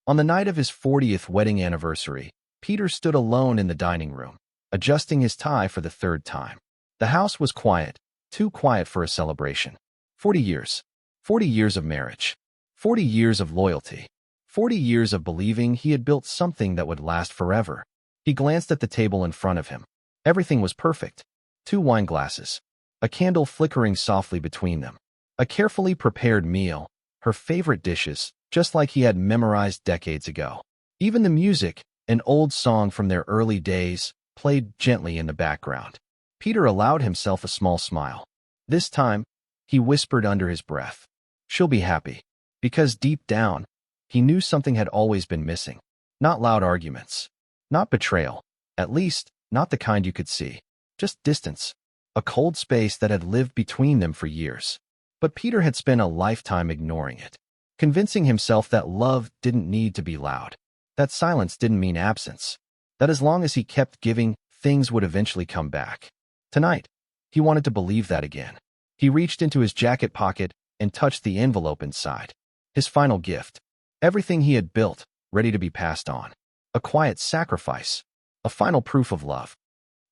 On the night of his 40th wedding anniversary, Peter stood alone in the dining room, adjusting his tie for the third time. The house was quiet, too quiet for a celebration. 40 years. 40 years of marriage. 40 years of loyalty. 40 years of believing he had built something that would last forever. He glanced at the table in front of him. Everything was perfect. 2 wine glasses. A candle flickering softly between them. A carefully prepared meal. Her favorite dishes, just like he had memorized decades ago. Even the music, an old song from their early days, played gently in the background. Peter allowed himself a small smile. This time, he whispered under his breath, "She'll be happy." Because deep down, he knew something had always been missing. Not loud arguments. Not betrayal. At least, not the kind you could see. Just distance. A cold space that had lived between them for years. But Peter had spent a lifetime ignoring it, convincing himself that love didn't need to be loud, that silence didn't mean absence, that as long as he kept giving, things would eventually come back. Tonight, he wanted to believe that again. He reached into his jacket pocket and touched the envelope inside. His final gift. Everything he had built, ready to be passed on. A quiet sacrifice. A final proof of love.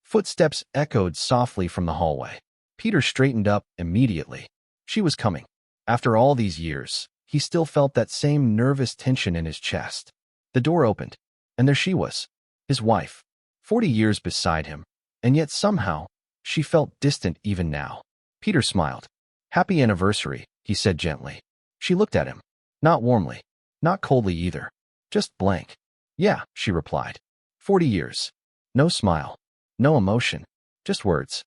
Footsteps echoed softly from the hallway. Peter straightened up immediately. She was coming. After all these years, he still felt that same nervous tension in his chest. The door opened, and there she was, his wife, 40 years beside him, and yet somehow, she felt distant even now. Peter smiled. "Happy anniversary," he said gently. She looked at him. Not warmly, not coldly either. Just blank. "Yeah," she replied. 40 years. No smile. No emotion. Just words.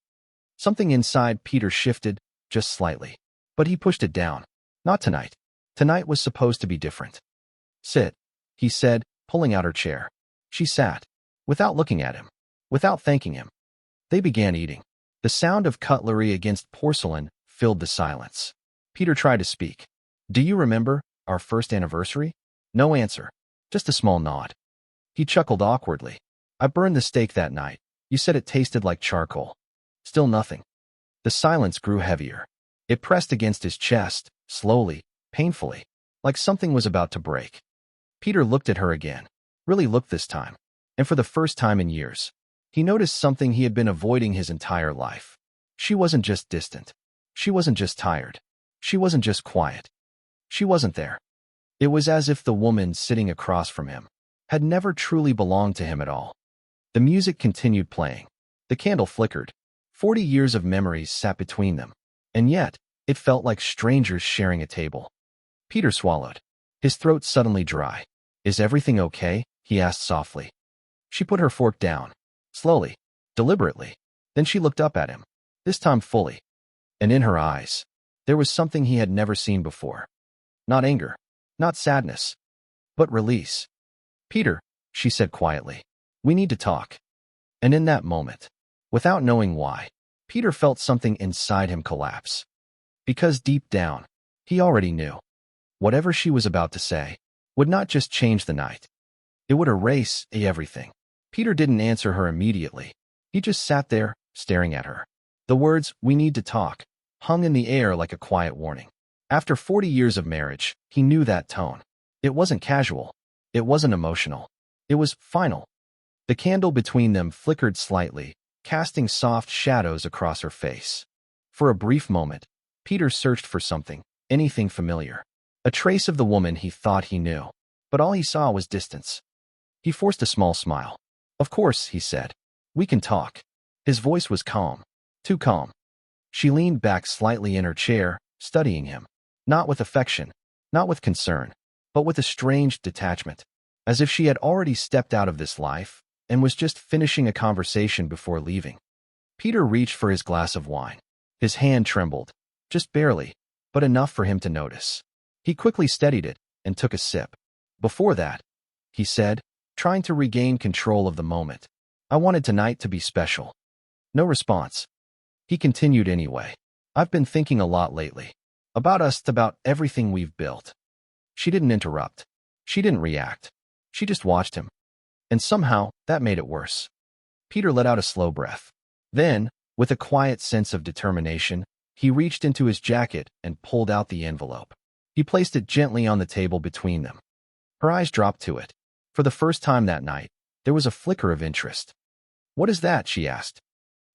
Something inside Peter shifted, just slightly. But he pushed it down. Not tonight. Tonight was supposed to be different. "Sit," he said, pulling out her chair. She sat, without looking at him, without thanking him. They began eating. The sound of cutlery against porcelain filled the silence. Peter tried to speak. "Do you remember our first anniversary?" No answer, just a small nod. He chuckled awkwardly. "I burned the steak that night. You said it tasted like charcoal." Still nothing. The silence grew heavier. It pressed against his chest, slowly, painfully, like something was about to break. Peter looked at her again, really looked this time, and for the first time in years, he noticed something he had been avoiding his entire life. She wasn't just distant. She wasn't just tired. She wasn't just quiet. She wasn't there. It was as if the woman sitting across from him had never truly belonged to him at all. The music continued playing. The candle flickered. 40 years of memories sat between them, and yet it felt like strangers sharing a table. Peter swallowed, his throat suddenly dry. "Is everything okay?" he asked softly. She put her fork down, slowly, deliberately. Then she looked up at him, this time fully. And in her eyes, there was something he had never seen before. Not anger, not sadness, but release. "Peter," she said quietly, "we need to talk." And in that moment, without knowing why, Peter felt something inside him collapse. Because deep down, he already knew. Whatever she was about to say would not just change the night. It would erase everything. Peter didn't answer her immediately. He just sat there, staring at her. The words, "we need to talk," hung in the air like a quiet warning. After 40 years of marriage, he knew that tone. It wasn't casual. It wasn't emotional. It was final. The candle between them flickered slightly, casting soft shadows across her face. For a brief moment, Peter searched for something, anything familiar. A trace of the woman he thought he knew. But all he saw was distance. He forced a small smile. "Of course," he said. "We can talk." His voice was calm. Too calm. She leaned back slightly in her chair, studying him. Not with affection, not with concern, but with a strange detachment. As if she had already stepped out of this life and was just finishing a conversation before leaving. Peter reached for his glass of wine. His hand trembled, just barely, but enough for him to notice. He quickly steadied it and took a sip. "Before that," he said, trying to regain control of the moment, "I wanted tonight to be special." No response. He continued anyway. "I've been thinking a lot lately. About us, about everything we've built." She didn't interrupt. She didn't react. She just watched him. And somehow, that made it worse. Peter let out a slow breath. Then, with a quiet sense of determination, he reached into his jacket and pulled out the envelope. He placed it gently on the table between them. Her eyes dropped to it. For the first time that night, there was a flicker of interest. "What is that?" she asked.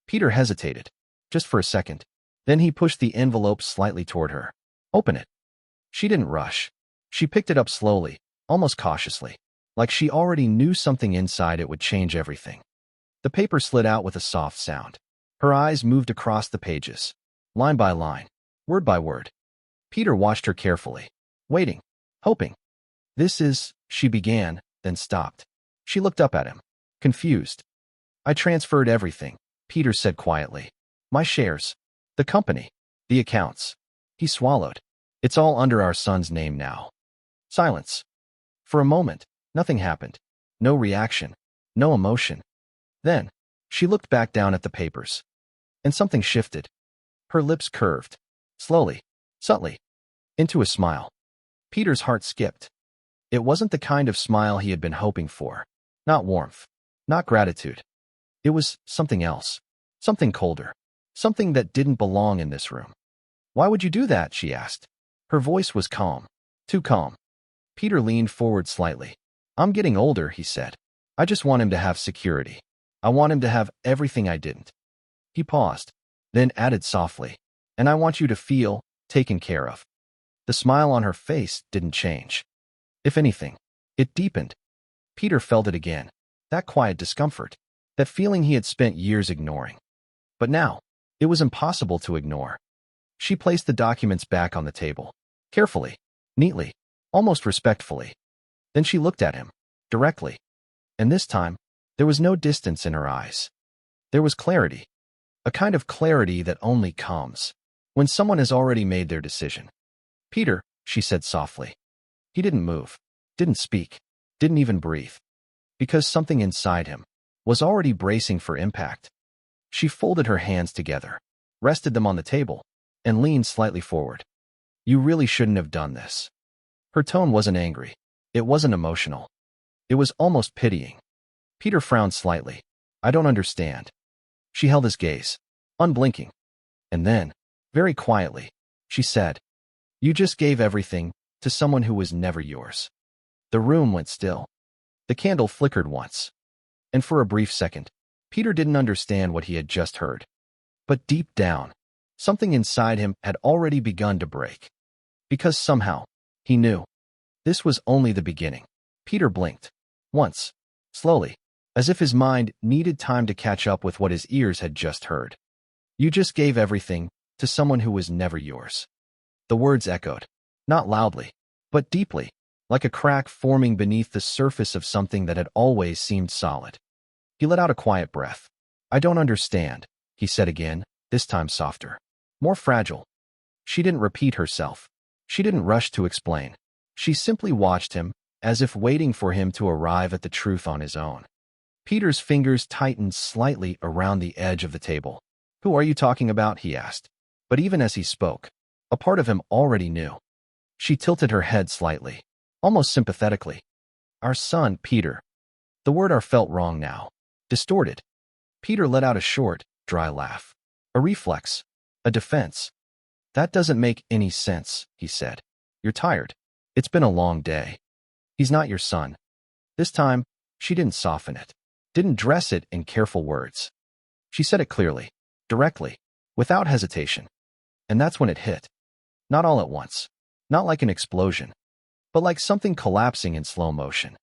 Peter hesitated, just for a second. Then he pushed the envelope slightly toward her. "Open it." She didn't rush. She picked it up slowly, almost cautiously, like she already knew something inside it would change everything. The paper slid out with a soft sound. Her eyes moved across the pages, line by line, word by word. Peter watched her carefully, waiting, hoping. "This is," she began, then stopped. She looked up at him, confused. "I transferred everything," Peter said quietly. "My shares, the company, the accounts." He swallowed. "It's all under our son's name now." Silence. For a moment, nothing happened. No reaction, no emotion. Then, she looked back down at the papers. And something shifted. Her lips curved, slowly, subtly, into a smile. Peter's heart skipped. It wasn't the kind of smile he had been hoping for. Not warmth, not gratitude. It was something else, something colder, something that didn't belong in this room. "Why would you do that?" she asked. Her voice was calm, too calm. Peter leaned forward slightly. "I'm getting older," he said. "I just want him to have security. I want him to have everything I didn't." He paused, then added softly, "And I want you to feel taken care of." The smile on her face didn't change. If anything, it deepened. Peter felt it again, that quiet discomfort, that feeling he had spent years ignoring. But now, it was impossible to ignore. She placed the documents back on the table, carefully, neatly, almost respectfully. Then she looked at him, directly. And this time, there was no distance in her eyes. There was clarity, a kind of clarity that only comes when someone has already made their decision. "Peter," she said softly. He didn't move, didn't speak, didn't even breathe, because something inside him was already bracing for impact. She folded her hands together, rested them on the table, and leaned slightly forward. "You really shouldn't have done this." Her tone wasn't angry. It wasn't emotional. It was almost pitying. Peter frowned slightly. "I don't understand." She held his gaze, unblinking. And then, very quietly, she said, "You just gave everything to someone who was never yours." The room went still. The candle flickered once. And for a brief second, Peter didn't understand what he had just heard. But deep down, something inside him had already begun to break. Because somehow, he knew. This was only the beginning. Peter blinked. Once. Slowly. As if his mind needed time to catch up with what his ears had just heard. "You just gave everything to someone who was never yours." The words echoed. Not loudly, but deeply, like a crack forming beneath the surface of something that had always seemed solid. He let out a quiet breath. "I don't understand," he said again, this time softer, more fragile. She didn't repeat herself. She didn't rush to explain. She simply watched him, as if waiting for him to arrive at the truth on his own. Peter's fingers tightened slightly around the edge of the table. "Who are you talking about?" he asked. But even as he spoke, a part of him already knew. She tilted her head slightly, almost sympathetically. "Our son, Peter." The word "our" felt wrong now, distorted. Peter let out a short, dry laugh. A reflex, a defense. "That doesn't make any sense," he said. "You're tired. It's been a long day. He's not your son." This time, she didn't soften it, didn't dress it in careful words. She said it clearly, directly, without hesitation. And that's when it hit. Not all at once, not like an explosion, but like something collapsing in slow motion.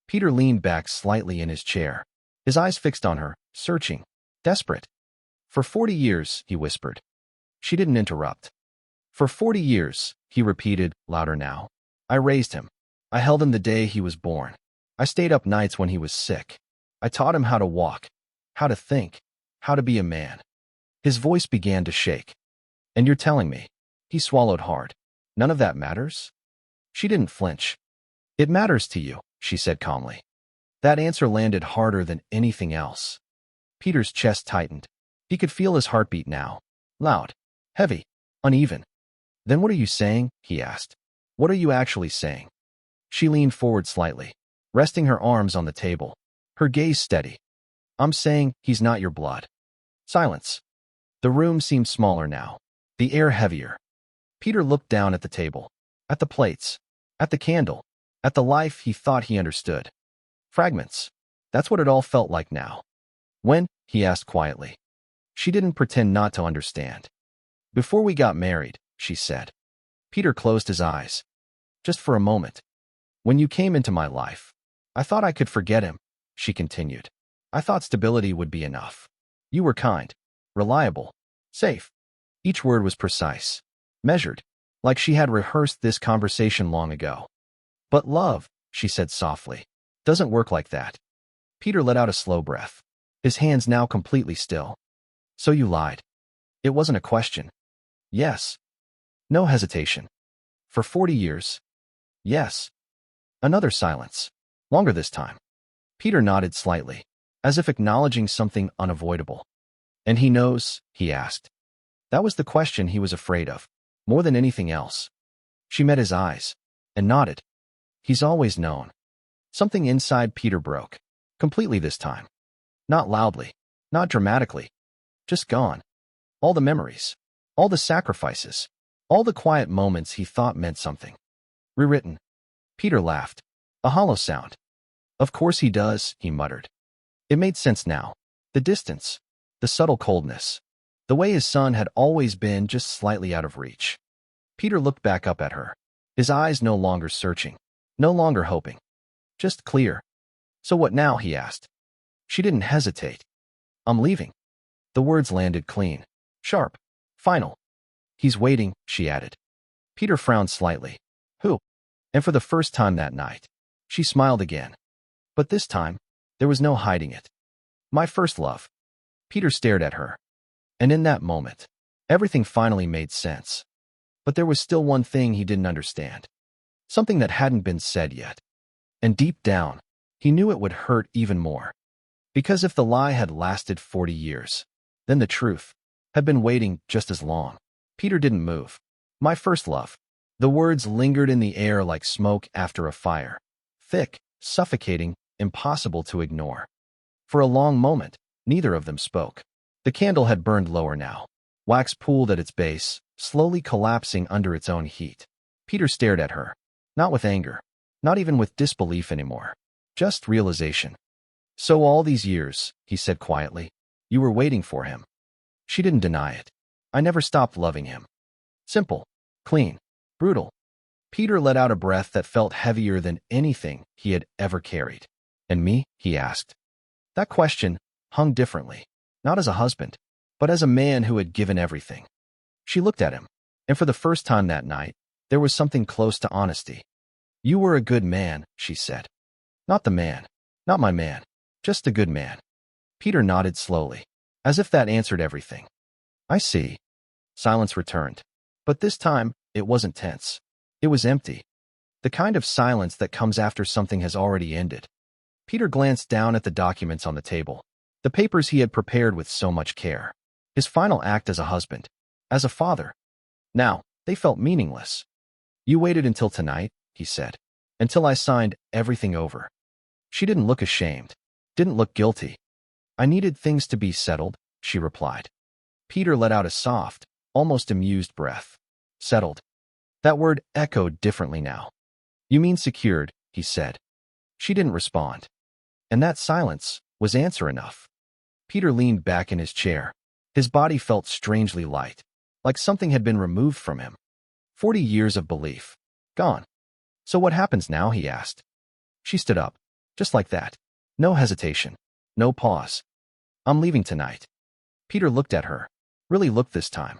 Peter leaned back slightly in his chair, his eyes fixed on her, searching, desperate. "For 40 years, he whispered. She didn't interrupt. "For 40 years, he repeated, louder now. "I raised him. I held him the day he was born. I stayed up nights when he was sick. I taught him how to walk, how to think, how to be a man." His voice began to shake. "And you're telling me," he swallowed hard, "none of that matters?" She didn't flinch. "It matters to you," she said calmly. That answer landed harder than anything else. Peter's chest tightened. He could feel his heartbeat now. Loud, heavy, uneven. "Then what are you saying?" he asked. "What are you actually saying?" She leaned forward slightly, resting her arms on the table, her gaze steady. "I'm saying he's not your blood." Silence. The room seemed smaller now, the air heavier. Peter looked down at the table, at the plates, at the candle. At the life he thought he understood. Fragments. That's what it all felt like now. When? He asked quietly. She didn't pretend not to understand. Before we got married, she said. Peter closed his eyes. Just for a moment. When you came into my life, I thought I could forget him, she continued. I thought stability would be enough. You were kind, reliable, safe. Each word was precise, measured, like she had rehearsed this conversation long ago. But love, she said softly, doesn't work like that. Peter let out a slow breath, his hands now completely still. So you lied. It wasn't a question. Yes. No hesitation. For 40 years. Yes. Another silence. Longer this time. Peter nodded slightly, as if acknowledging something unavoidable. And he knows, he asked. That was the question he was afraid of, more than anything else. She met his eyes, and nodded. He's always known. Something inside Peter broke, completely this time. Not loudly, not dramatically, just gone. All the memories, all the sacrifices, all the quiet moments he thought meant something. Rewritten. Peter laughed, a hollow sound. Of course he does, he muttered. It made sense now. The distance, the subtle coldness, the way his son had always been just slightly out of reach. Peter looked back up at her, his eyes no longer searching, no longer hoping. Just clear. So what now, he asked. She didn't hesitate. I'm leaving. The words landed clean, sharp, final. He's waiting, she added. Peter frowned slightly. Who? And for the first time that night, she smiled again. But this time, there was no hiding it. My first love. Peter stared at her. And in that moment, everything finally made sense. But there was still one thing he didn't understand. Something that hadn't been said yet. And deep down, he knew it would hurt even more. Because if the lie had lasted 40 years, then the truth had been waiting just as long. Peter didn't move. My first love. The words lingered in the air like smoke after a fire. Thick, suffocating, impossible to ignore. For a long moment, neither of them spoke. The candle had burned lower now. Wax pooled at its base, slowly collapsing under its own heat. Peter stared at her. Not with anger. Not even with disbelief anymore. Just realization. So all these years, he said quietly, you were waiting for him. She didn't deny it. I never stopped loving him. Simple. Clean. Brutal. Peter let out a breath that felt heavier than anything he had ever carried. And me? He asked. That question hung differently. Not as a husband, but as a man who had given everything. She looked at him, and for the first time that night, there was something close to honesty. You were a good man, she said. Not the man. Not my man. Just a good man. Peter nodded slowly, as if that answered everything. I see. Silence returned. But this time, it wasn't tense. It was empty. The kind of silence that comes after something has already ended. Peter glanced down at the documents on the table, the papers he had prepared with so much care. His final act as a husband, as a father. Now, they felt meaningless. You waited until tonight, he said, until I signed everything over. She didn't look ashamed, didn't look guilty. I needed things to be settled, she replied. Peter let out a soft, almost amused breath. Settled. That word echoed differently now. You mean secured, he said. She didn't respond. And that silence was answer enough. Peter leaned back in his chair. His body felt strangely light, like something had been removed from him. 40 years of belief. Gone. So what happens now, he asked. She stood up, just like that. No hesitation. No pause. I'm leaving tonight. Peter looked at her. Really looked this time.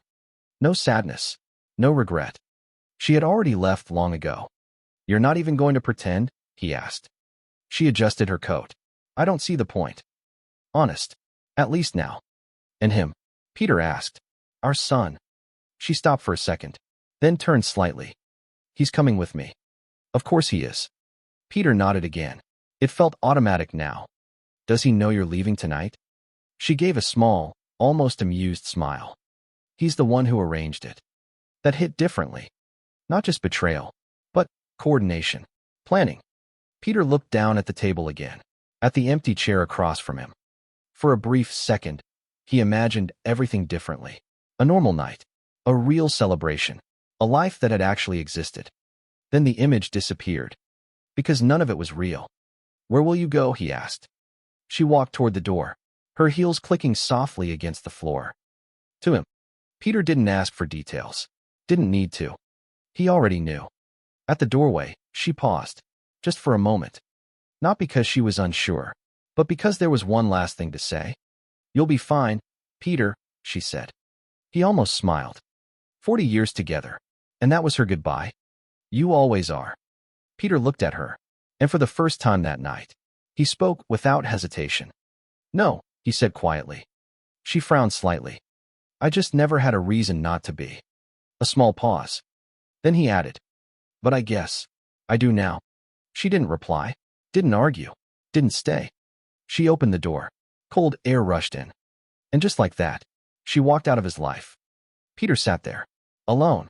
No sadness. No regret. She had already left long ago. You're not even going to pretend? He asked. She adjusted her coat. I don't see the point. Honest. At least now. And him? Peter asked. Our son. She stopped for a second, then turned slightly. He's coming with me. Of course he is. Peter nodded again. It felt automatic now. Does he know you're leaving tonight? She gave a small, almost amused smile. He's the one who arranged it. That hit differently. Not just betrayal, but coordination, planning. Peter looked down at the table again, at the empty chair across from him. For a brief second, he imagined everything differently. A normal night, a real celebration, a life that had actually existed. Then the image disappeared. Because none of it was real. Where will you go? He asked. She walked toward the door, her heels clicking softly against the floor. To him. Peter didn't ask for details. Didn't need to. He already knew. At the doorway, she paused. Just for a moment. Not because she was unsure, but because there was one last thing to say. You'll be fine, Peter, she said. He almost smiled. 40 years together. And that was her goodbye. You always are. Peter looked at her. And for the first time that night, he spoke without hesitation. No, he said quietly. She frowned slightly. I just never had a reason not to be. A small pause. Then he added, but I guess I do now. She didn't reply, didn't argue, didn't stay. She opened the door. Cold air rushed in. And just like that, she walked out of his life. Peter sat there, alone.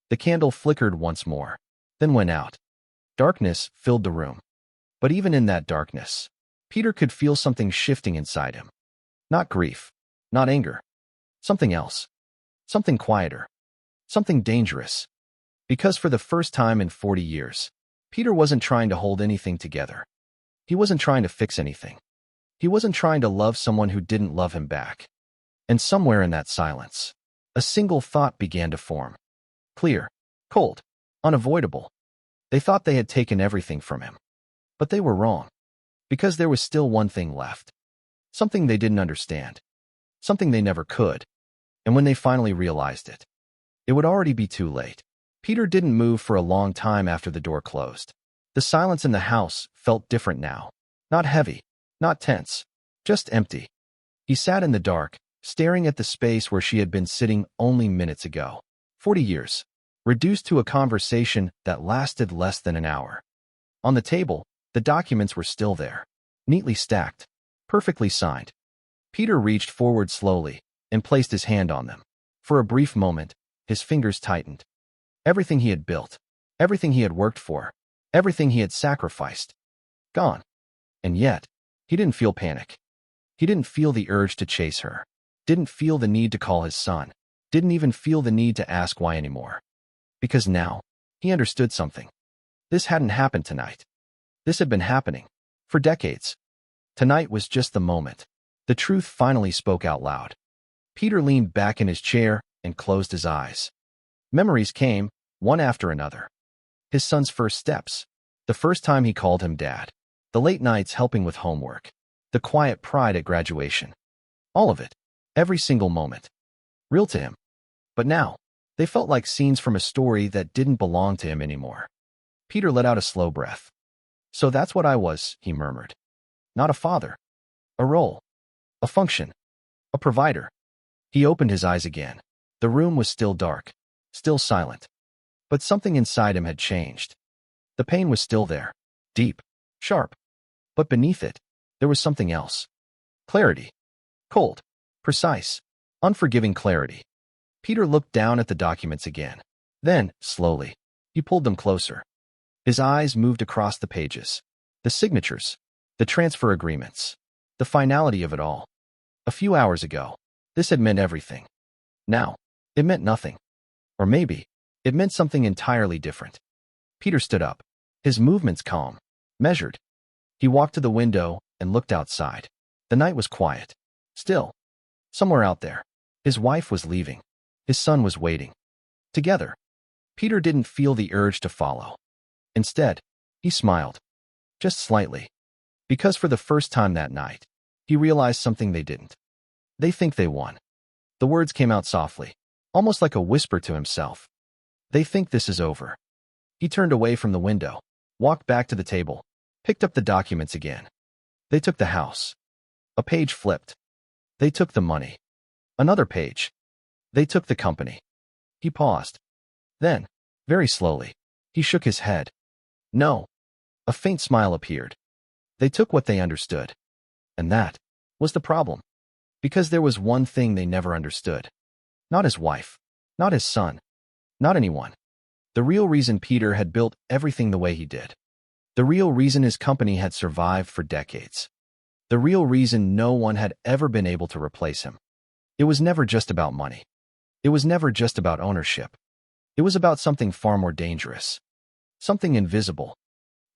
The candle flickered once more, then went out. Darkness filled the room. But even in that darkness, Peter could feel something shifting inside him. Not grief, not anger. Something else. Something quieter. Something dangerous. Because for the first time in 40 years, Peter wasn't trying to hold anything together. He wasn't trying to fix anything. He wasn't trying to love someone who didn't love him back. And somewhere in that silence, a single thought began to form. Clear, cold, unavoidable. They thought they had taken everything from him. But they were wrong. Because there was still one thing left. Something they didn't understand. Something they never could. And when they finally realized it, it would already be too late. Peter didn't move for a long time after the door closed. The silence in the house felt different now. Not heavy, not tense, just empty. He sat in the dark, staring at the space where she had been sitting only minutes ago. 40 years, reduced to a conversation that lasted less than an hour. On the table, the documents were still there, neatly stacked, perfectly signed. Peter reached forward slowly and placed his hand on them. For a brief moment, his fingers tightened. Everything he had built, everything he had worked for, everything he had sacrificed. Gone. And yet, he didn't feel panic. He didn't feel the urge to chase her. Didn't feel the need to call his son. Didn't even feel the need to ask why anymore. Because now, he understood something. This hadn't happened tonight. This had been happening for decades. Tonight was just the moment. The truth finally spoke out loud. Peter leaned back in his chair and closed his eyes. Memories came, one after another. His son's first steps. The first time he called him dad. The late nights helping with homework. The quiet pride at graduation. All of it. Every single moment. Real to him. But now, they felt like scenes from a story that didn't belong to him anymore. Peter let out a slow breath. So that's what I was, he murmured. Not a father. A role. A function. A provider. He opened his eyes again. The room was still dark. Still silent. But something inside him had changed. The pain was still there. Deep. Sharp. But beneath it, there was something else. Clarity. Cold. Precise. Unforgiving clarity. Peter looked down at the documents again. Then, slowly, he pulled them closer. His eyes moved across the pages. The signatures. The transfer agreements. The finality of it all. A few hours ago, this had meant everything. Now, it meant nothing. Or maybe, it meant something entirely different. Peter stood up. His movements calm. Measured. He walked to the window and looked outside. The night was quiet. Still. Somewhere out there. His wife was leaving. His son was waiting. Together. Peter didn't feel the urge to follow. Instead, he smiled. Just slightly. Because for the first time that night, he realized something they didn't. They think they won. The words came out softly, almost like a whisper to himself. They think this is over. He turned away from the window, walked back to the table, picked up the documents again. They took the house. A page flipped. They took the money. Another page. They took the company. He paused. Then, very slowly, he shook his head. No. A faint smile appeared. They took what they understood. And that was the problem. Because there was one thing they never understood. Not his wife. Not his son. Not anyone. The real reason Peter had built everything the way he did. The real reason his company had survived for decades. The real reason no one had ever been able to replace him. It was never just about money. It was never just about ownership. It was about something far more dangerous. Something invisible.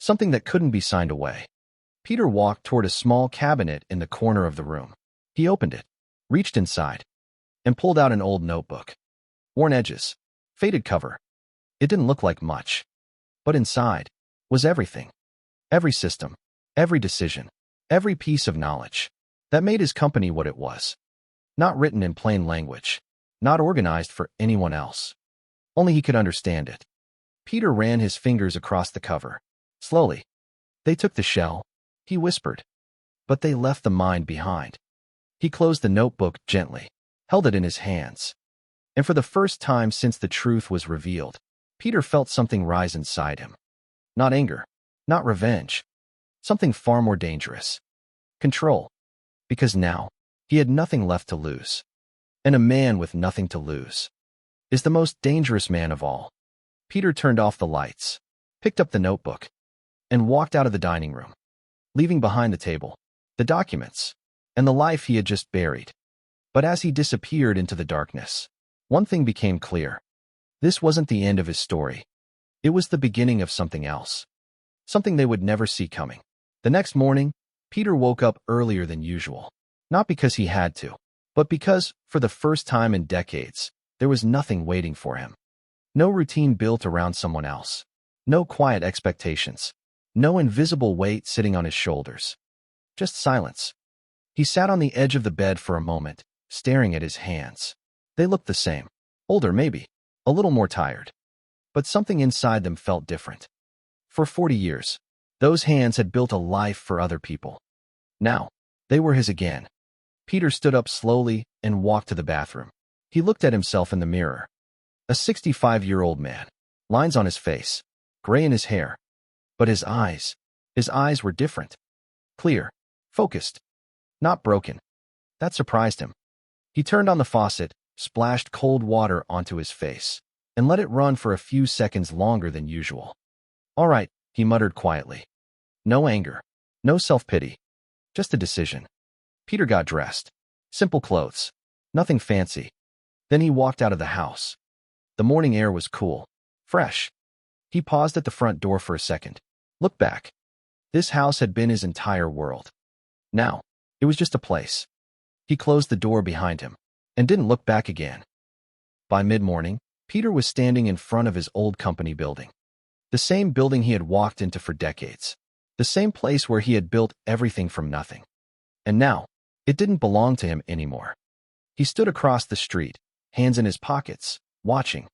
something that couldn't be signed away. Peter walked toward a small cabinet in the corner of the room. He opened it, reached inside, and pulled out an old notebook. Worn edges, faded cover. It didn't look like much. But inside was everything. Every system, every decision, every piece of knowledge that made his company what it was. Not written in plain language, not organized for anyone else. Only he could understand it. Peter ran his fingers across the cover. Slowly. They took the shell, he whispered. But they left the mind behind. He closed the notebook gently, held it in his hands. And for the first time since the truth was revealed, Peter felt something rise inside him. Not anger, not revenge. Something far more dangerous. Control. Because now, he had nothing left to lose. And a man with nothing to lose is the most dangerous man of all. Peter turned off the lights, picked up the notebook, and walked out of the dining room, leaving behind the table, the documents, and the life he had just buried. But as he disappeared into the darkness, one thing became clear. This wasn't the end of his story. It was the beginning of something else. Something they would never see coming. The next morning, Peter woke up earlier than usual. Not because he had to, but because, for the first time in decades, there was nothing waiting for him. No routine built around someone else. No quiet expectations. No invisible weight sitting on his shoulders. Just silence. He sat on the edge of the bed for a moment, staring at his hands. They looked the same. Older, maybe. A little more tired. But something inside them felt different. For 40 years, those hands had built a life for other people. Now, they were his again. Peter stood up slowly and walked to the bathroom. He looked at himself in the mirror. A 65-year-old man. Lines on his face. Gray in his hair. But his eyes were different. Clear. Focused. Not broken. That surprised him. He turned on the faucet, splashed cold water onto his face, and let it run for a few seconds longer than usual. All right, he muttered quietly. No anger. No self-pity. Just a decision. Peter got dressed. Simple clothes. Nothing fancy. Then he walked out of the house. The morning air was cool. Fresh. He paused at the front door for a second. Looked back. This house had been his entire world. Now, it was just a place. He closed the door behind him and didn't look back again. By mid-morning, Peter was standing in front of his old company building. The same building he had walked into for decades. The same place where he had built everything from nothing. And now, it didn't belong to him anymore. He stood across the street, hands in his pockets, watching.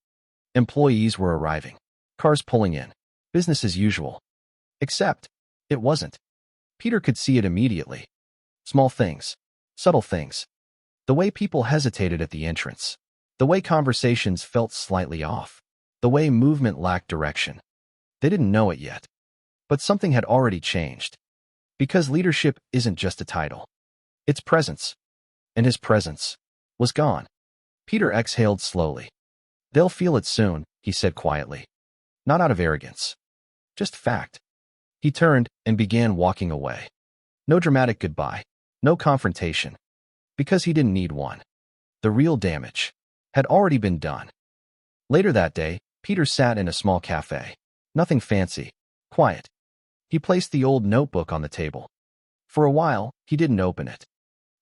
Employees were arriving. Cars pulling in. Business as usual. Except, it wasn't. Peter could see it immediately. Small things. Subtle things. The way people hesitated at the entrance. The way conversations felt slightly off. The way movement lacked direction. They didn't know it yet. But something had already changed. Because leadership isn't just a title. It's presence. And his presence was gone. Peter exhaled slowly. They'll feel it soon, he said quietly. Not out of arrogance. Just fact. He turned and began walking away. No dramatic goodbye. No confrontation. Because he didn't need one. The real damage had already been done. Later that day, Peter sat in a small cafe. Nothing fancy. Quiet. He placed the old notebook on the table. For a while, he didn't open it.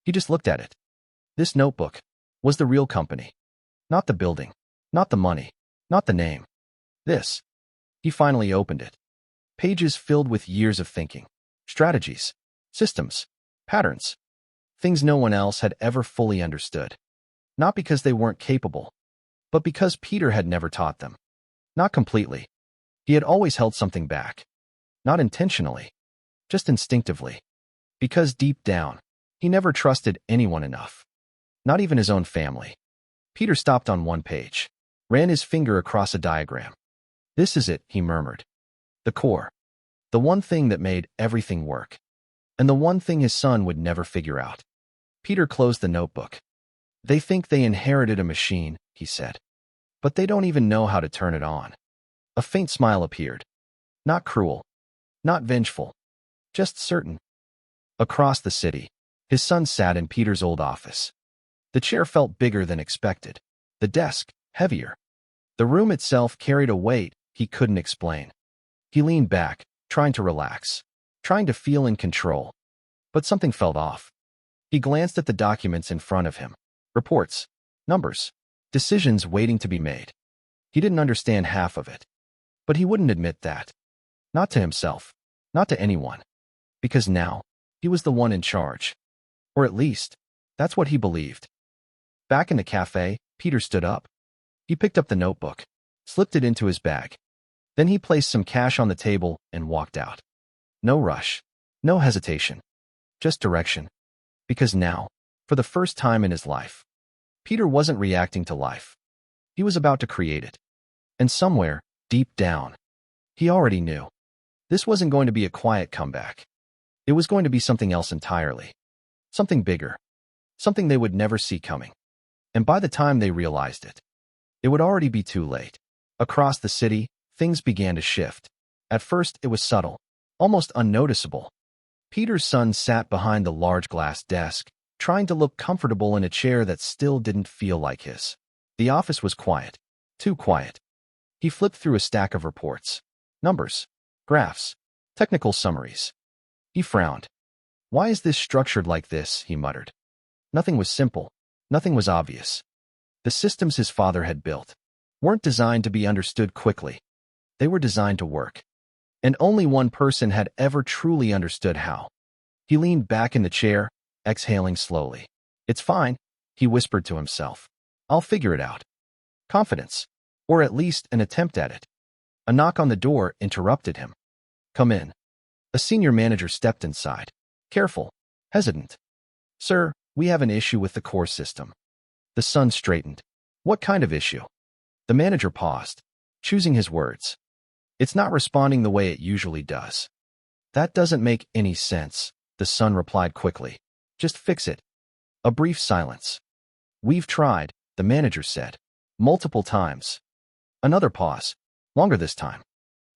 He just looked at it. This notebook was the real company. Not the building. Not the money. Not the name. This. He finally opened it. Pages filled with years of thinking. Strategies. Systems. Patterns. Things no one else had ever fully understood. Not because they weren't capable, but because Peter had never taught them. Not completely. He had always held something back. Not intentionally. Just instinctively. Because deep down, he never trusted anyone enough. Not even his own family. Peter stopped on one page. Ran his finger across a diagram. This is it, he murmured. The core. The one thing that made everything work. And the one thing his son would never figure out. Peter closed the notebook. They think they inherited a machine, he said. But they don't even know how to turn it on. A faint smile appeared. Not cruel. Not vengeful. Just certain. Across the city, his son sat in Peter's old office. The chair felt bigger than expected. The desk, heavier. The room itself carried a weight he couldn't explain. He leaned back, trying to relax, trying to feel in control. But something felt off. He glanced at the documents in front of him. Reports, numbers, decisions waiting to be made. He didn't understand half of it. But he wouldn't admit that. Not to himself. Not to anyone. Because now, he was the one in charge. Or at least, that's what he believed. Back in the cafe, Peter stood up. He picked up the notebook, slipped it into his bag. Then he placed some cash on the table and walked out. No rush. No hesitation. Just direction. Because now, for the first time in his life, Peter wasn't reacting to life. He was about to create it. And somewhere, deep down, he already knew. This wasn't going to be a quiet comeback. It was going to be something else entirely. Something bigger. Something they would never see coming. And by the time they realized it, it would already be too late. Across the city, things began to shift. At first, it was subtle, almost unnoticeable. Peter's son sat behind the large glass desk, trying to look comfortable in a chair that still didn't feel like his. The office was quiet. Too quiet. He flipped through a stack of reports. Numbers. Graphs. Technical summaries. He frowned. Why is this structured like this? He muttered. Nothing was simple. Nothing was obvious. The systems his father had built weren't designed to be understood quickly. They were designed to work. And only one person had ever truly understood how. He leaned back in the chair, exhaling slowly. It's fine, he whispered to himself. I'll figure it out. Confidence. Or at least an attempt at it. A knock on the door interrupted him. Come in. A senior manager stepped inside. Careful. Hesitant. Sir, we have an issue with the core system. The son straightened. What kind of issue? The manager paused, choosing his words. It's not responding the way it usually does. That doesn't make any sense, the son replied quickly. Just fix it. A brief silence. We've tried, the manager said. Multiple times. Another pause. Longer this time.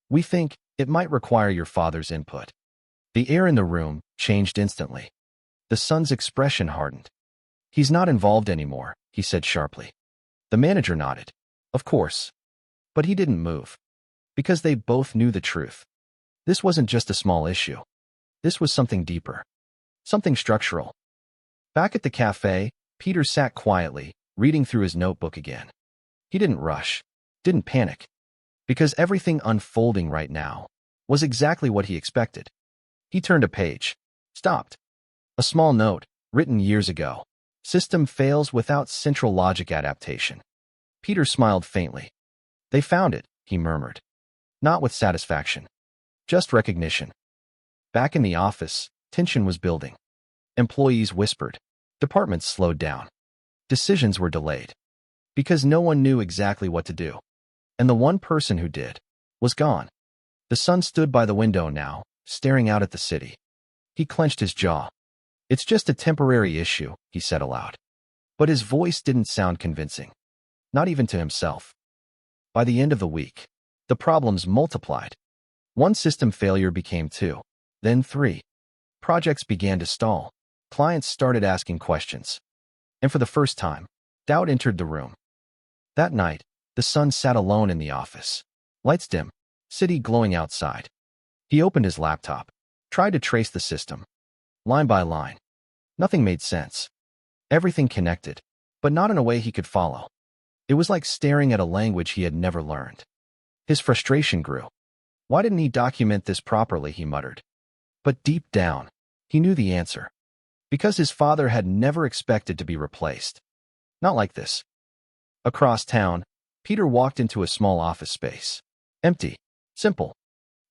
We think it might require your father's input. The air in the room changed instantly. The son's expression hardened. He's not involved anymore, he said sharply. The manager nodded. Of course. But he didn't move. Because they both knew the truth. This wasn't just a small issue. This was something deeper. Something structural. Back at the cafe, Peter sat quietly, reading through his notebook again. He didn't rush. Didn't panic. Because everything unfolding right now was exactly what he expected. He turned a page. Stopped. A small note, written years ago. System fails without central logic adaptation. Peter smiled faintly. They found it, he murmured. Not with satisfaction. Just recognition. Back in the office, tension was building. Employees whispered. Departments slowed down. Decisions were delayed. Because no one knew exactly what to do. And the one person who did was gone. The son stood by the window now, staring out at the city. He clenched his jaw. It's just a temporary issue, he said aloud. But his voice didn't sound convincing. Not even to himself. By the end of the week, the problems multiplied. One system failure became 2, then 3. Projects began to stall. Clients started asking questions. And for the first time, doubt entered the room. That night, the son sat alone in the office. Lights dim, city glowing outside. He opened his laptop, tried to trace the system. Line by line. Nothing made sense. Everything connected, but not in a way he could follow. It was like staring at a language he had never learned. His frustration grew. Why didn't he document this properly, he muttered. But deep down, he knew the answer. Because his father had never expected to be replaced. Not like this. Across town, Peter walked into a small office space. Empty. Simple.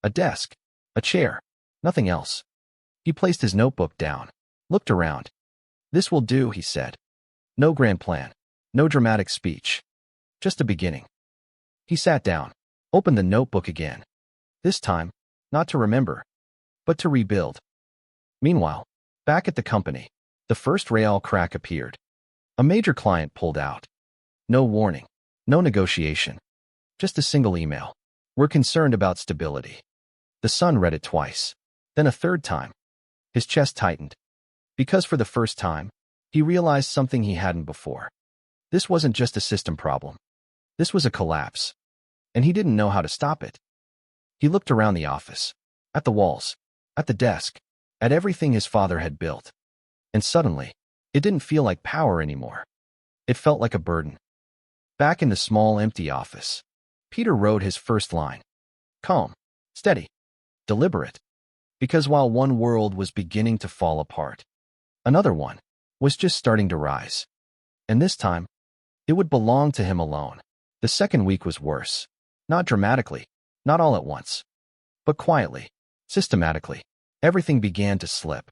A desk. A chair. Nothing else. He placed his notebook down. Looked around. This will do, he said. No grand plan. No dramatic speech. Just a beginning. He sat down. Opened the notebook again. This time, not to remember, but to rebuild. Meanwhile, back at the company, the first real crack appeared. A major client pulled out. No warning. No negotiation. Just a single email. We're concerned about stability. The son read it twice. Then a third time. His chest tightened. Because for the first time, he realized something he hadn't before. This wasn't just a system problem. This was a collapse. And he didn't know how to stop it. He looked around the office. at the walls, at the desk, at everything his father had built. And suddenly, it didn't feel like power anymore. It felt like a burden. Back in the small, empty office, Peter wrote his first line. Calm, steady, deliberate. Because while one world was beginning to fall apart, another one was just starting to rise. And this time, it would belong to him alone. The second week was worse. Not dramatically, not all at once, but quietly, systematically. Everything began to slip.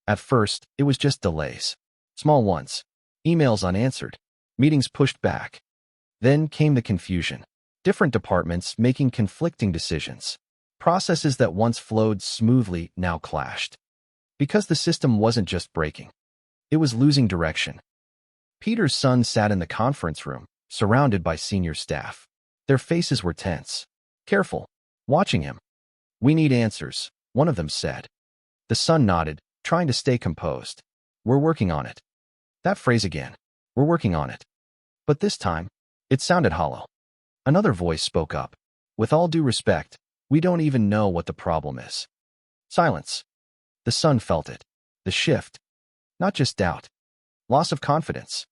At first, it was just delays. Small ones. Emails unanswered. Meetings pushed back. Then came the confusion. Different departments making conflicting decisions. Processes that once flowed smoothly now clashed. Because the system wasn't just breaking. It was losing direction. Peter's son sat in the conference room, surrounded by senior staff. Their faces were tense, careful, watching him. We need answers, one of them said. The son nodded, trying to stay composed. We're working on it. That phrase again. We're working on it. But this time, it sounded hollow. Another voice spoke up. With all due respect, we don't even know what the problem is. Silence. The son felt it. The shift. Not just doubt. Loss of confidence.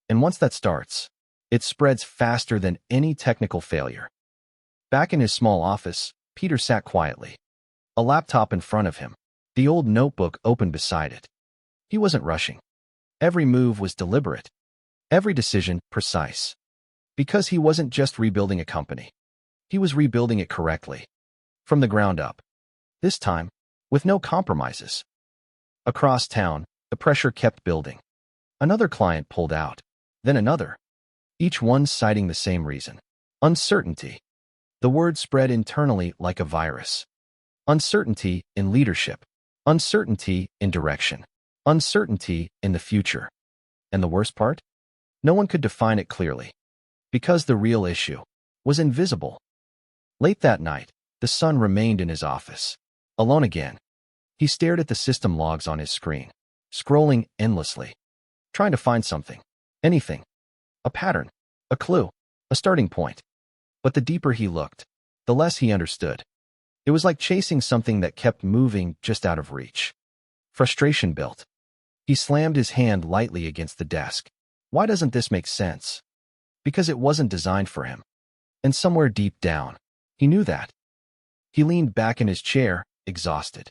And once that starts, it spreads faster than any technical failure. Back in his small office, Peter sat quietly. A laptop in front of him, the old notebook open beside it. He wasn't rushing. Every move was deliberate. Every decision precise. Because he wasn't just rebuilding a company. He was rebuilding it correctly. From the ground up. This time, with no compromises. Across town, the pressure kept building. Another client pulled out. Then another. Each one citing the same reason. Uncertainty. The word spread internally like a virus. Uncertainty in leadership. Uncertainty in direction. Uncertainty in the future. And the worst part? No one could define it clearly. Because the real issue was invisible. Late that night, the son remained in his office. Alone again. He stared at the system logs on his screen, scrolling endlessly. Trying to find something. Anything. A pattern. A clue. A starting point. But the deeper he looked, the less he understood. It was like chasing something that kept moving just out of reach. Frustration built. He slammed his hand lightly against the desk. Why doesn't this make sense? Because it wasn't designed for him. And somewhere deep down, he knew that. He leaned back in his chair, exhausted.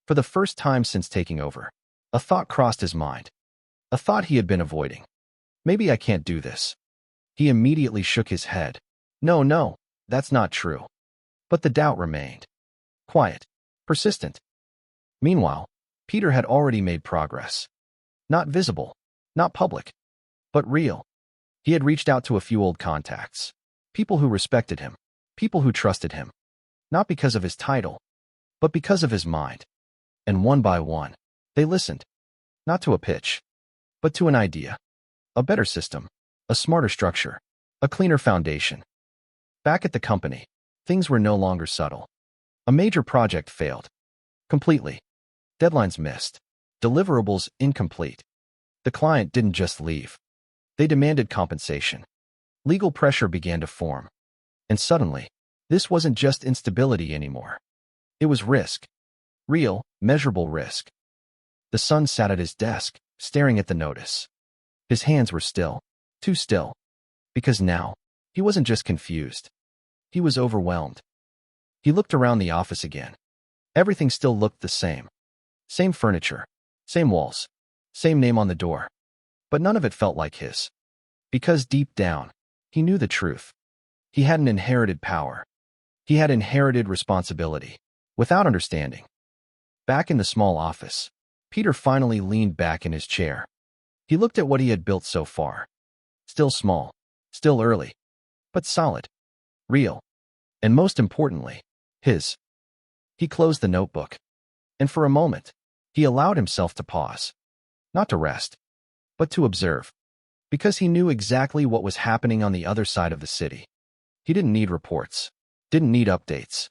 For the first time since taking over, a thought crossed his mind. A thought he had been avoiding. Maybe I can't do this. He immediately shook his head. No, that's not true. But the doubt remained. Quiet. Persistent. Meanwhile, Peter had already made progress. Not visible. Not public. But real. He had reached out to a few old contacts. People who respected him. People who trusted him. Not because of his title, but because of his mind. And one by one, they listened. Not to a pitch, but to an idea. A better system. A smarter structure. A cleaner foundation. Back at the company, things were no longer subtle. A major project failed. Completely. Deadlines missed. Deliverables incomplete. The client didn't just leave. They demanded compensation. Legal pressure began to form. And suddenly, this wasn't just instability anymore. It was risk. Real, measurable risk. The son sat at his desk, staring at the notice. His hands were still. Too still. Because now, he wasn't just confused. He was overwhelmed. He looked around the office again. Everything still looked the same. Same furniture. Same walls. Same name on the door. But none of it felt like his. Because deep down, he knew the truth. He hadn't inherited power. He had inherited responsibility. Without understanding. Back in the small office, Peter finally leaned back in his chair. He looked at what he had built so far. Still small. Still early. But solid. Real. And most importantly, his. He closed the notebook. And for a moment, he allowed himself to pause. Not to rest, but to observe. Because he knew exactly what was happening on the other side of the city. He didn't need reports. Didn't need updates.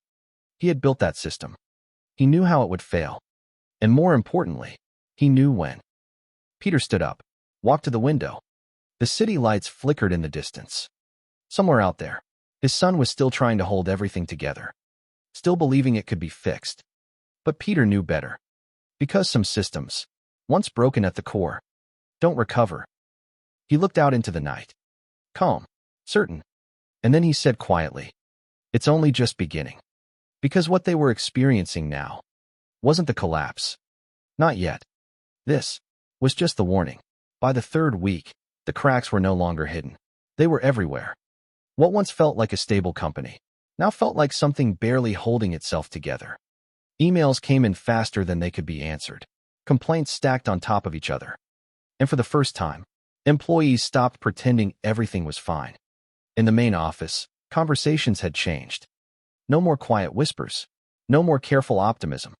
He had built that system. He knew how it would fail. And more importantly, he knew when. Peter stood up, walked to the window. The city lights flickered in the distance. Somewhere out there, his son was still trying to hold everything together. still believing it could be fixed. But Peter knew better. Because some systems, once broken at the core, don't recover. He looked out into the night. Calm, certain. And then he said quietly, "It's only just beginning." Because what they were experiencing now wasn't the collapse. Not yet. This was just the warning. By the third week, the cracks were no longer hidden. They were everywhere. What once felt like a stable company now felt like something barely holding itself together. Emails came in faster than they could be answered. Complaints stacked on top of each other. And for the first time, employees stopped pretending everything was fine. In the main office, conversations had changed. No more quiet whispers. No more careful optimism.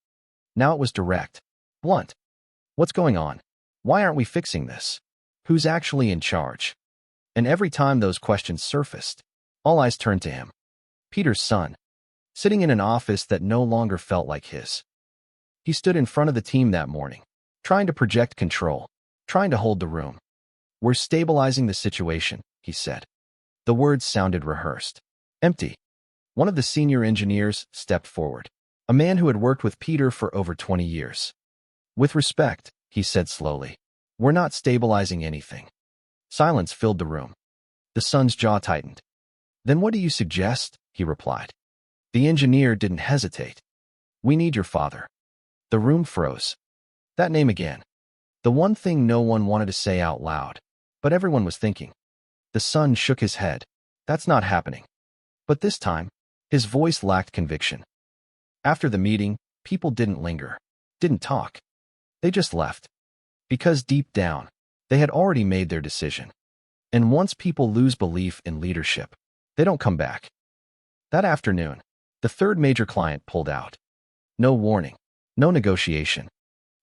Now it was direct, blunt. What's going on? Why aren't we fixing this? Who's actually in charge? And every time those questions surfaced, all eyes turned to him. Peter's son, sitting in an office that no longer felt like his. He stood in front of the team that morning, trying to project control, trying to hold the room. "We're stabilizing the situation," he said. The words sounded rehearsed. Empty. One of the senior engineers stepped forward, a man who had worked with Peter for over 20 years. "With respect," he said slowly, "we're not stabilizing anything." Silence filled the room. The son's jaw tightened. "Then what do you suggest?" he replied. The engineer didn't hesitate. "We need your father." The room froze. That name again. The one thing no one wanted to say out loud, but everyone was thinking. The son shook his head. "That's not happening." But this time, his voice lacked conviction. After the meeting, people didn't linger, didn't talk. They just left. Because deep down, they had already made their decision. And once people lose belief in leadership, they don't come back. That afternoon, the third major client pulled out. No warning, no negotiation.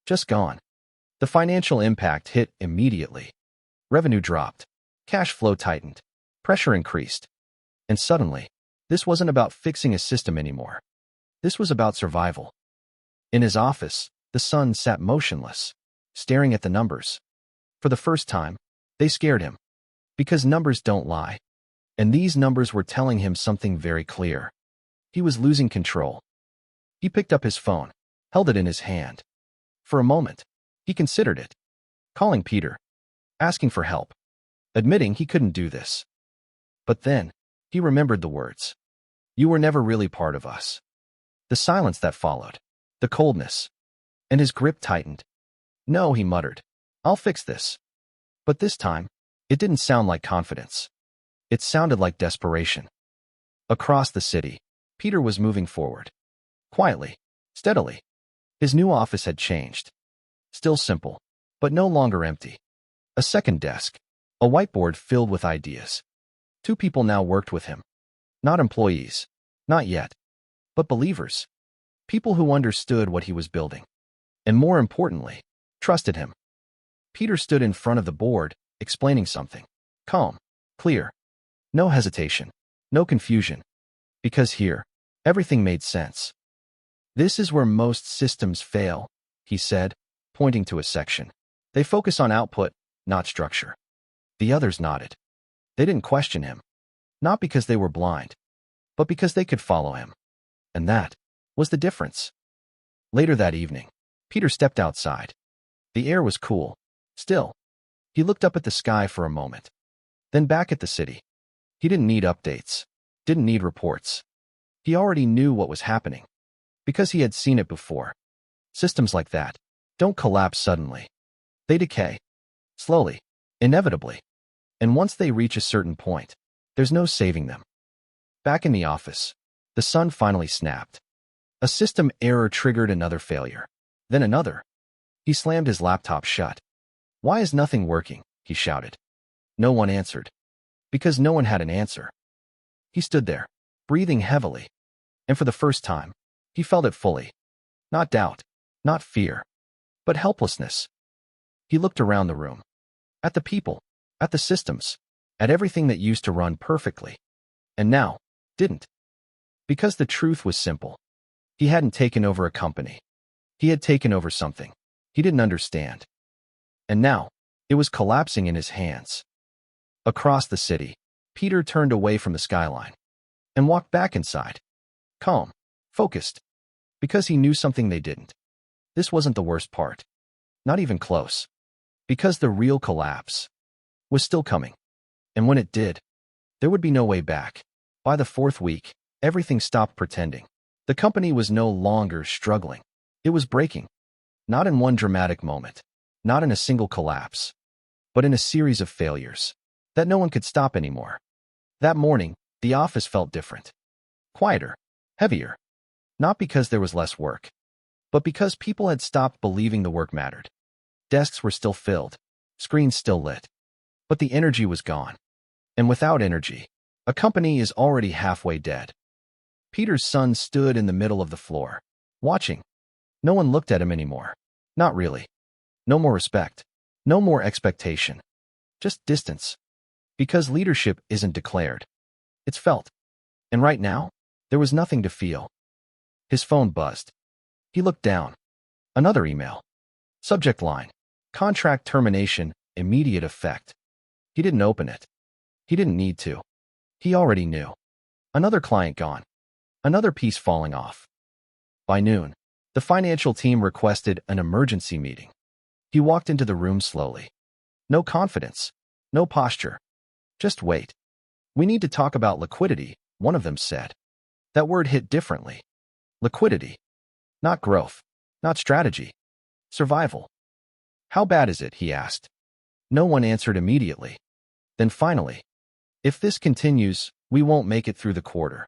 Just gone. The financial impact hit immediately. Revenue dropped. Cash flow tightened. Pressure increased. And suddenly, this wasn't about fixing a system anymore. This was about survival. In his office, the son sat motionless, staring at the numbers. For the first time, they scared him. Because numbers don't lie. And these numbers were telling him something very clear. He was losing control. He picked up his phone, held it in his hand. For a moment, he considered it. Calling Peter. Asking for help. Admitting he couldn't do this. But then, he remembered the words. "You were never really part of us." The silence that followed. The coldness. And his grip tightened. "No," he muttered. "I'll fix this." But this time, it didn't sound like confidence. It sounded like desperation. Across the city, Peter was moving forward. Quietly, steadily. His new office had changed. Still simple, but no longer empty. A second desk. A whiteboard filled with ideas. 2 people now worked with him. Not employees. Not yet. But believers. People who understood what he was building. And more importantly, trusted him. Peter stood in front of the board, explaining something. Calm. Clear. No hesitation. No confusion. Because here, everything made sense. "This is where most systems fail," he said, pointing to a section. "They focus on output, not structure." The others nodded. They didn't question him. Not because they were blind, but because they could follow him. And that was the difference. Later that evening, Peter stepped outside. The air was cool. Still. He looked up at the sky for a moment. Then back at the city. He didn't need updates. Didn't need reports. He already knew what was happening. Because he had seen it before. Systems like that don't collapse suddenly. They decay. Slowly. Inevitably. And once they reach a certain point, there's no saving them. Back in the office, the sun finally snapped. A system error triggered another failure. Then another. He slammed his laptop shut. "Why is nothing working?" he shouted. No one answered. Because no one had an answer. He stood there, breathing heavily. And for the first time, he felt it fully. Not doubt, not fear, but helplessness. He looked around the room. At the people, at the systems, at everything that used to run perfectly. And now, didn't. Because the truth was simple. He hadn't taken over a company. He had taken over something he didn't understand. And now, it was collapsing in his hands. Across the city, Peter turned away from the skyline and walked back inside. Calm, Focused. Because he knew something they didn't. This wasn't the worst part. Not even close. Because the real collapse was still coming. And when it did, there would be no way back. By the fourth week, everything stopped pretending. The company was no longer struggling. It was breaking. Not in one dramatic moment. Not in a single collapse. But in a series of failures that no one could stop anymore. That morning, the office felt different. Quieter. Heavier. Not because there was less work, but because people had stopped believing the work mattered. Desks were still filled. Screens still lit. But the energy was gone. And without energy, a company is already halfway dead. Peter's son stood in the middle of the floor, watching. No one looked at him anymore. Not really. No more respect. No more expectation. Just distance. Because leadership isn't declared. It's felt. And right now, there was nothing to feel. His phone buzzed. He looked down. Another email. Subject line. Contract termination, immediate effect. He didn't open it. He didn't need to. He already knew. Another client gone. Another piece falling off. By noon, the financial team requested an emergency meeting. He walked into the room slowly. No confidence. No posture. Just wait. We need to talk about liquidity, one of them said. That word hit differently. Liquidity. Not growth. Not strategy. Survival. How bad is it? He asked. No one answered immediately. Then finally, if this continues, we won't make it through the quarter.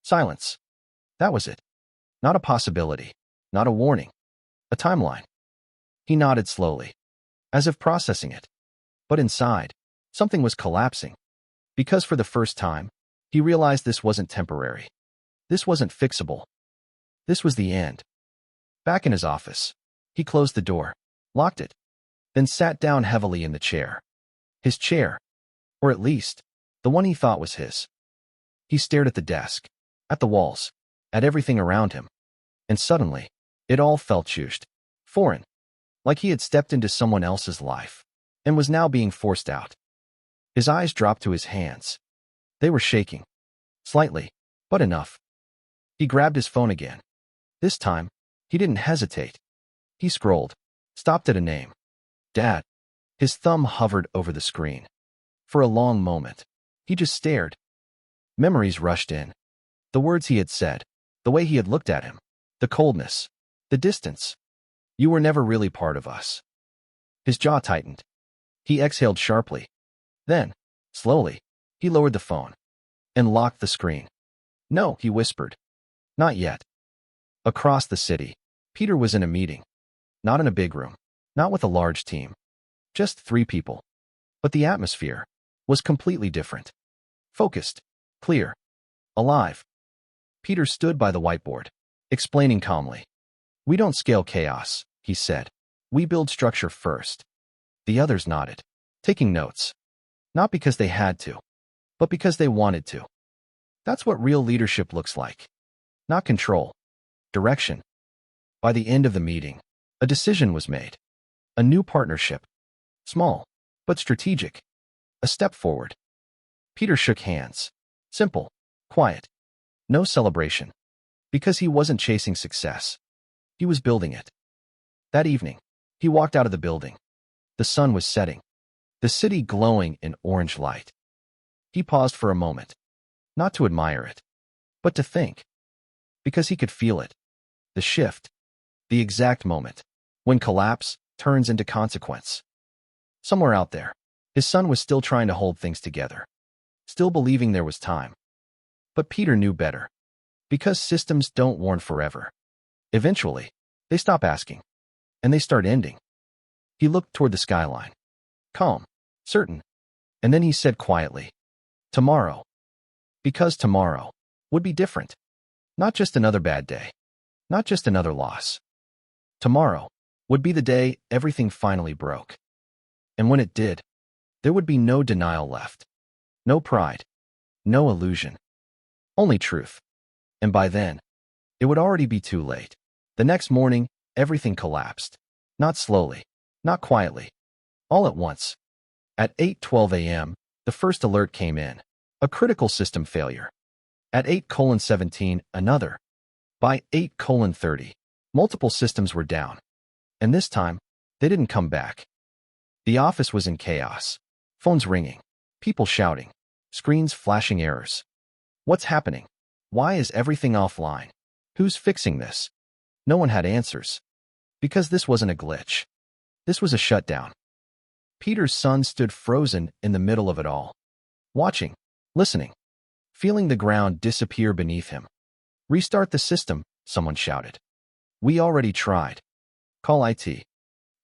Silence. That was it. Not a possibility. Not a warning. A timeline. He nodded slowly, as if processing it. But inside, something was collapsing. Because for the first time, he realized this wasn't temporary. This wasn't fixable. This was the end. Back in his office, he closed the door, locked it, then sat down heavily in the chair. His chair. Or at least, the one he thought was his. He stared at the desk, at the walls, at everything around him. And suddenly, it all felt changed, foreign, like he had stepped into someone else's life, and was now being forced out. His eyes dropped to his hands. They were shaking. Slightly, but enough. He grabbed his phone again. This time, he didn't hesitate. He scrolled, stopped at a name. Dad. His thumb hovered over the screen. For a long moment, he just stared. Memories rushed in. The words he had said, the way he had looked at him, the coldness, the distance. You were never really part of us. His jaw tightened. He exhaled sharply. Then, slowly, he lowered the phone and locked the screen. No, he whispered. Not yet. Across the city, Peter was in a meeting. Not in a big room, not with a large team. Just 3 people. But the atmosphere was completely different. Focused, clear, alive. Peter stood by the whiteboard, explaining calmly. We don't scale chaos, he said. We build structure first. The others nodded, taking notes. Not because they had to, but because they wanted to. That's what real leadership looks like. Not control. Direction. By the end of the meeting, a decision was made. A new partnership. Small, but strategic. A step forward. Peter shook hands. Simple. Quiet. No celebration. Because he wasn't chasing success. He was building it. That evening, he walked out of the building. The sun was setting. The city glowing in orange light. He paused for a moment. Not to admire it, but to think. Because he could feel it. The shift. The exact moment. When collapse turns into consequence. Somewhere out there, his son was still trying to hold things together. Still believing there was time. But Peter knew better. Because systems don't warn forever. Eventually, they stop asking. And they start ending. He looked toward the skyline. Calm. Certain. And then he said quietly. Tomorrow. Because tomorrow would be different. Not just another bad day. Not just another loss. Tomorrow would be the day everything finally broke. And when it did, there would be no denial left. No pride. No illusion. Only truth. And by then, it would already be too late. The next morning, everything collapsed. Not slowly. Not quietly. All at once. At 8:12 a.m., the first alert came in. A critical system failure. At 8:17, another. By 8:30, multiple systems were down, and this time, they didn't come back. The office was in chaos. Phones ringing, people shouting, screens flashing errors. What's happening? Why is everything offline? Who's fixing this? No one had answers. Because this wasn't a glitch. This was a shutdown. Peter's son stood frozen in the middle of it all, watching, listening, feeling the ground disappear beneath him. Restart the system, someone shouted. We already tried. Call IT.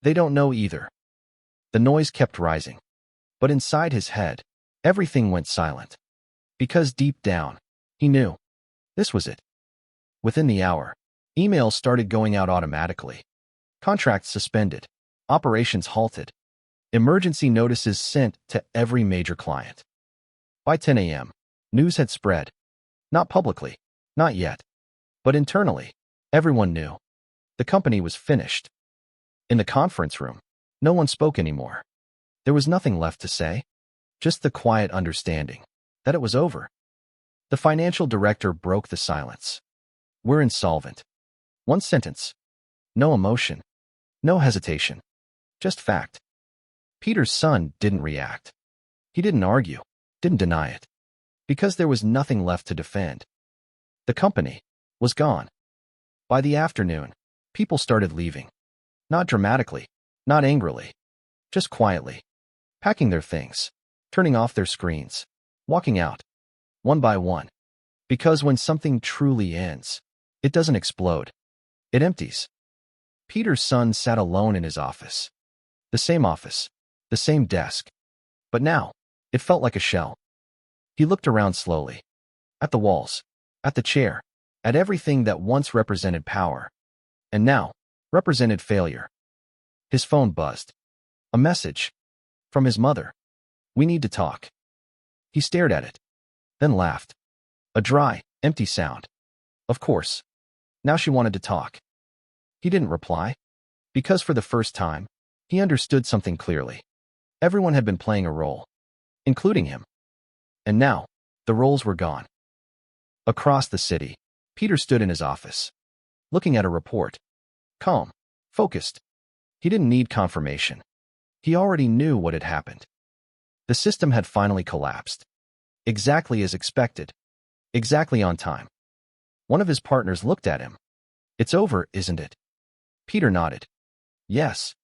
They don't know either. The noise kept rising. But inside his head, everything went silent. Because deep down, he knew. This was it. Within the hour, emails started going out automatically. Contracts suspended. Operations halted. Emergency notices sent to every major client. By 10 a.m., news had spread. Not publicly. Not yet. But internally, everyone knew. The company was finished. In the conference room, no one spoke anymore. There was nothing left to say. Just the quiet understanding that it was over. The financial director broke the silence. We're insolvent. One sentence. No emotion. No hesitation. Just fact. Peter's son didn't react. He didn't argue, didn't deny it. Because there was nothing left to defend. The company was gone. By the afternoon, people started leaving. Not dramatically, not angrily, just quietly. Packing their things, turning off their screens, walking out, one by one. Because when something truly ends, it doesn't explode. It empties. Peter's son sat alone in his office. The same desk. But now, it felt like a shell. He looked around slowly. At the walls, at the chair, at everything that once represented power, and now represented failure. His phone buzzed. A message. From his mother. We need to talk. He stared at it, then laughed. A dry, empty sound. Of course. Now she wanted to talk. He didn't reply. Because for the first time, he understood something clearly. Everyone had been playing a role, including him. And now, the roles were gone. Across the city, Peter stood in his office, looking at a report. Calm, focused. He didn't need confirmation. He already knew what had happened. The system had finally collapsed. Exactly as expected. Exactly on time. One of his partners looked at him. It's over, isn't it? Peter nodded. Yes.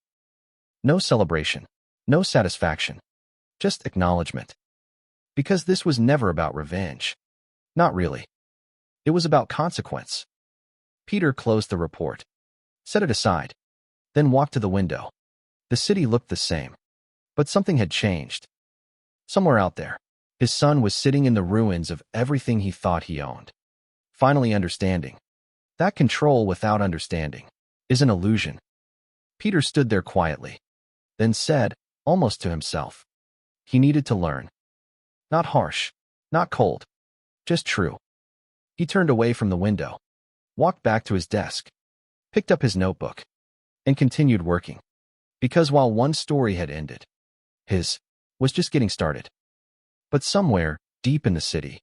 No celebration. No satisfaction. Just acknowledgement. Because this was never about revenge. Not really. It was about consequence. Peter closed the report, set it aside, then walked to the window. The city looked the same, but something had changed. Somewhere out there, his son was sitting in the ruins of everything he thought he owned. Finally understanding that control without understanding is an illusion. Peter stood there quietly, then said, almost to himself, he needed to learn. Not harsh, not cold, just true. He turned away from the window, walked back to his desk, picked up his notebook, and continued working. Because while one story had ended, his was just getting started. But somewhere, deep in the city,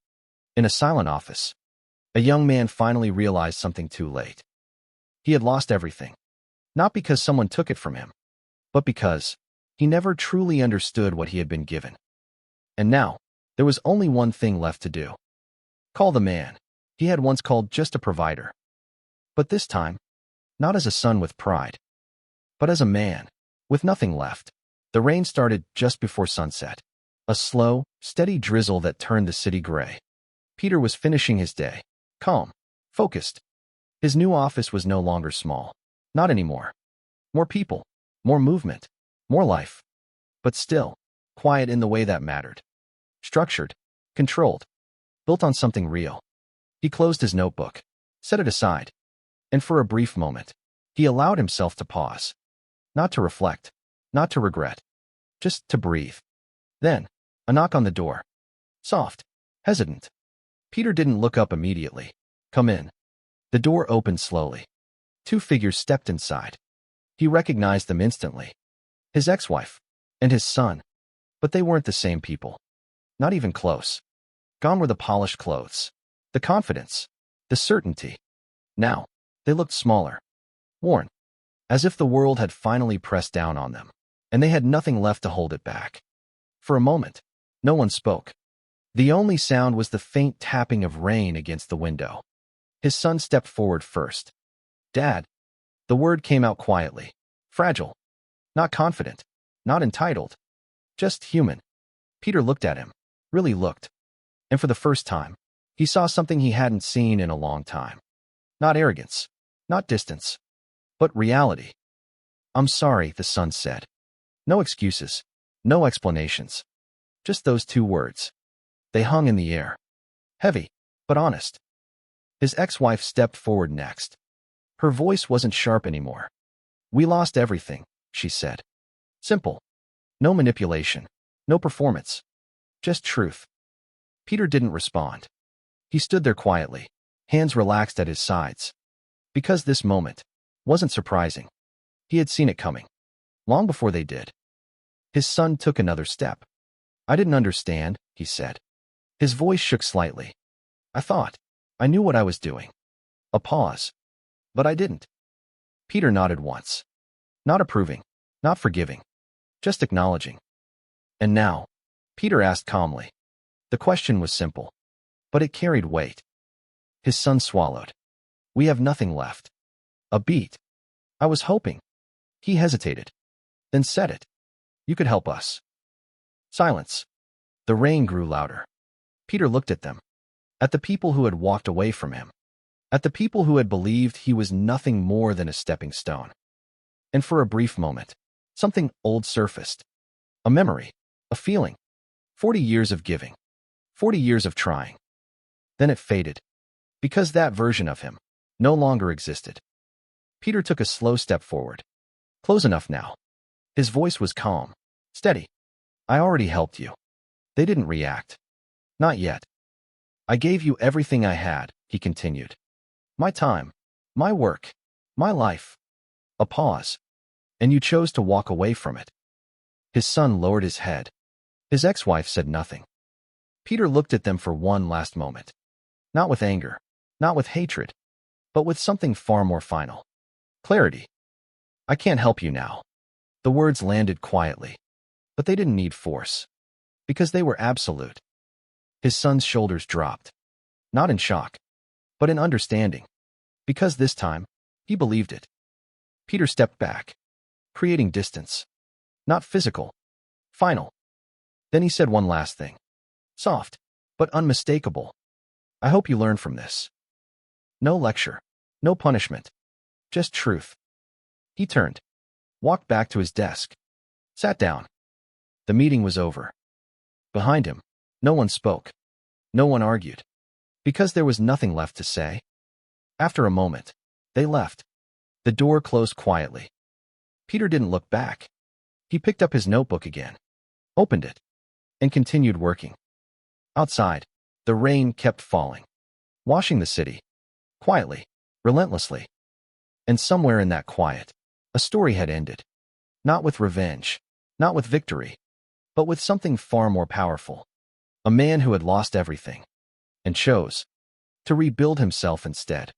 in a silent office, a young man finally realized something too late. He had lost everything, not because someone took it from him, but because he never truly understood what he had been given. And now, there was only one thing left to do. Call the man he had once called just a provider. But this time, not as a son with pride, but as a man with nothing left. The rain started just before sunset, a slow, steady drizzle that turned the city gray. Peter was finishing his day, calm, focused. His new office was no longer small. Not anymore. More people, more movement, more life. But still, quiet in the way that mattered. Structured, controlled, built on something real. He closed his notebook, set it aside, and for a brief moment, he allowed himself to pause. Not to reflect, not to regret, just to breathe. Then, a knock on the door. Soft, hesitant. Peter didn't look up immediately. Come in. The door opened slowly. Two figures stepped inside. He recognized them instantly. His ex-wife and his son. But they weren't the same people. Not even close. Gone were the polished clothes, the confidence, the certainty. Now, they looked smaller, worn, as if the world had finally pressed down on them, and they had nothing left to hold it back. For a moment, no one spoke. The only sound was the faint tapping of rain against the window. His son stepped forward first. "Dad." The word came out quietly, fragile, not confident, not entitled, just human. Peter looked at him, really looked, and for the first time, he saw something he hadn't seen in a long time. Not arrogance, not distance, but reality. "I'm sorry," the son said. No excuses, no explanations, just those two words. They hung in the air, heavy, but honest. His ex-wife stepped forward next. Her voice wasn't sharp anymore. "We lost everything," she said. Simple. No manipulation, no performance, just truth. Peter didn't respond. He stood there quietly, hands relaxed at his sides. Because this moment wasn't surprising. He had seen it coming, long before they did. His son took another step. "I didn't understand," he said. His voice shook slightly. I knew what I was doing." A pause. "But I didn't." Peter nodded once. Not approving, not forgiving, just acknowledging. "And now?" Peter asked calmly. The question was simple, but it carried weight. His son swallowed. "We have nothing left." A beat. "I was hoping." He hesitated, then said it. "You could help us." Silence. The rain grew louder. Peter looked at them. At the people who had walked away from him. At the people who had believed he was nothing more than a stepping stone. And for a brief moment, something old surfaced. A memory. A feeling. 40 years of giving. 40 years of trying. Then it faded. Because that version of him no longer existed. Peter took a slow step forward. Close enough now. His voice was calm, steady. "I already helped you." They didn't react. "Not yet." "I gave you everything I had," he continued. "My time, my work, my life." A pause. "And you chose to walk away from it." His son lowered his head. His ex-wife said nothing. Peter looked at them for one last moment. Not with anger, not with hatred, but with something far more final. Clarity. "I can't help you now." The words landed quietly, but they didn't need force, because they were absolute. His son's shoulders dropped, not in shock, but in understanding, because this time, he believed it. Peter stepped back, creating distance, not physical, final. Then he said one last thing, soft, but unmistakable. "I hope you learn from this." No lecture, no punishment, just truth. He turned, walked back to his desk, sat down. The meeting was over. Behind him, no one spoke. No one argued. Because there was nothing left to say. After a moment, they left. The door closed quietly. Peter didn't look back. He picked up his notebook again, opened it, and continued working. Outside, the rain kept falling, washing the city, quietly, relentlessly. And somewhere in that quiet, a story had ended. Not with revenge, not with victory, but with something far more powerful. A man who had lost everything and chose to rebuild himself instead.